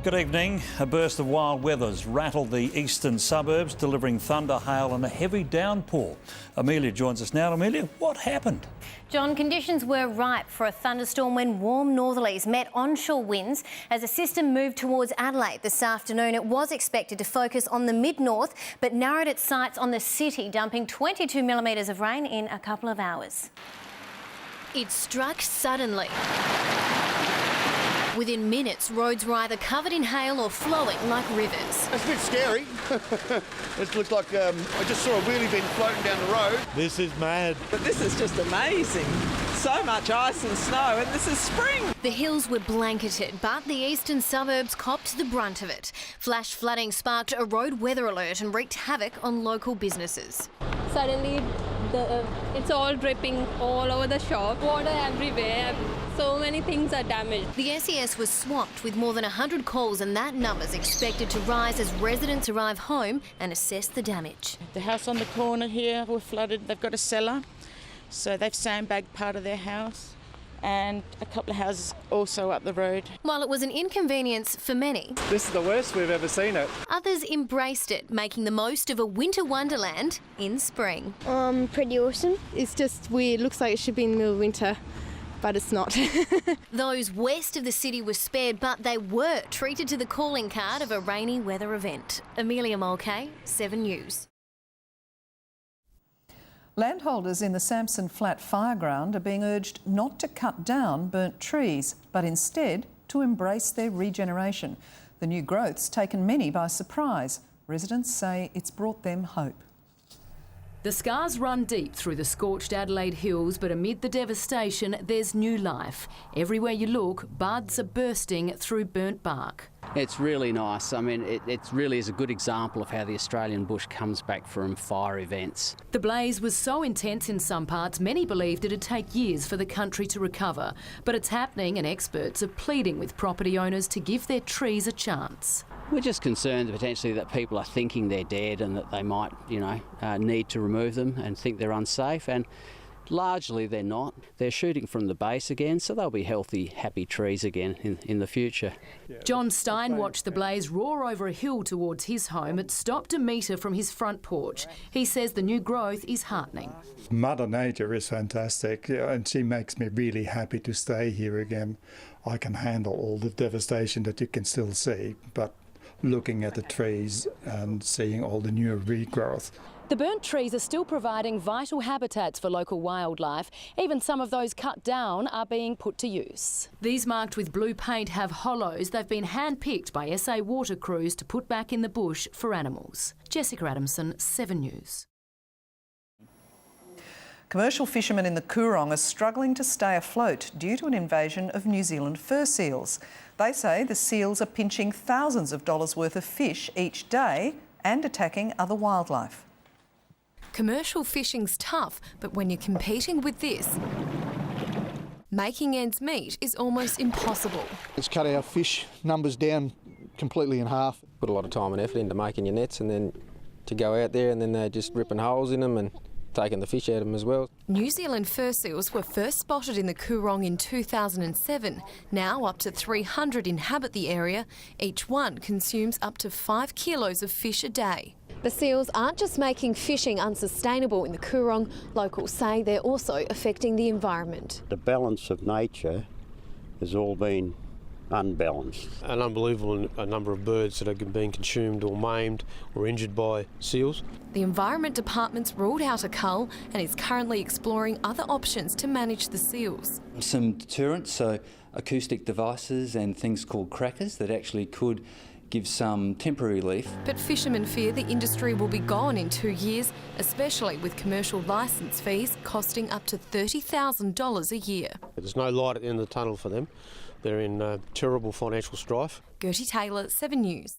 Good evening. A burst of wild weather's rattled the eastern suburbs, delivering thunder, hail and a heavy downpour. Amelia joins us now. Amelia, what happened? John, conditions were ripe for a thunderstorm when warm northerlies met onshore winds as a system moved towards Adelaide this afternoon. It was expected to focus on the mid-north but narrowed its sights on the city, dumping 22 millimetres of rain in a couple of hours. It struck suddenly. Within minutes, roads were either covered in hail or flowing like rivers. It's a bit scary. It looked like I just saw a wheelie bin floating down the road. This is mad. But this is just amazing. So much ice and snow, and this is spring. The hills were blanketed, but the eastern suburbs copped the brunt of it. Flash flooding sparked a road weather alert and wreaked havoc on local businesses. Suddenly, it's all dripping all over the shop, water everywhere. So many things are damaged. The SES was swamped with more than 100 calls, and that number's expected to rise as residents arrive home and assess the damage. The house on the corner here were flooded. They've got a cellar, so they've sandbagged part of their house, and a couple of houses also up the road. While it was an inconvenience for many, This is the worst we've ever seen it. others embraced it, making the most of a winter wonderland in spring. Pretty awesome. It's just weird. Looks like it should be in the middle of winter, but it's not. Those west of the city were spared, but they were treated to the calling card of a rainy weather event. Amelia Mulcahy, 7 News. Landholders in the Samson Flat fireground are being urged not to cut down burnt trees, but instead to embrace their regeneration. The new growth's taken many by surprise. Residents say it's brought them hope. The scars run deep through the scorched Adelaide hills, but amid the devastation, there's new life. Everywhere you look, buds are bursting through burnt bark. It's really nice. I mean, it really is a good example of how the Australian bush comes back from fire events. The blaze was so intense in some parts, many believed it'd take years for the country to recover. But it's happening, and experts are pleading with property owners to give their trees a chance. We're just concerned potentially that people are thinking they're dead and that they might, need to remove them and think they're unsafe. And largely they're not. They're shooting from the base again, so they'll be healthy, happy trees again in the future. John Stein watched the blaze roar over a hill towards his home. It stopped a metre from his front porch. He says the new growth is heartening. Mother Nature is fantastic, and she makes me really happy to stay here again. I can handle all the devastation that you can still see, but looking at the trees and seeing all the new regrowth. The burnt trees are still providing vital habitats for local wildlife. Even some of those cut down are being put to use. These marked with blue paint have hollows. They've been hand-picked by SA water crews to put back in the bush for animals. Jessica Adamson, 7 News. Commercial fishermen in the Coorong are struggling to stay afloat due to an invasion of New Zealand fur seals. They say the seals are pinching thousands of dollars worth of fish each day and attacking other wildlife. Commercial fishing's tough, but when you're competing with this, making ends meet is almost impossible. It's cut our fish numbers down completely in half. Put a lot of time and effort into making your nets, and then to go out there and then they're just ripping holes in them and taking the fish out of them as well. New Zealand fur seals were first spotted in the Coorong in 2007. Now up to 300 inhabit the area. Each one consumes up to 5 kilos of fish a day. The seals aren't just making fishing unsustainable in the Coorong. Locals say they're also affecting the environment. The balance of nature has all been unbalanced. An unbelievable number of birds that are being consumed or maimed or injured by seals. The Environment Department's ruled out a cull and is currently exploring other options to manage the seals. Some deterrents, so acoustic devices and things called crackers that actually could give some temporary relief. But fishermen fear the industry will be gone in 2 years, especially with commercial licence fees costing up to $30,000 a year. There's no light at the end of the tunnel for them. They're in terrible financial strife. Gertie Taylor, 7 News.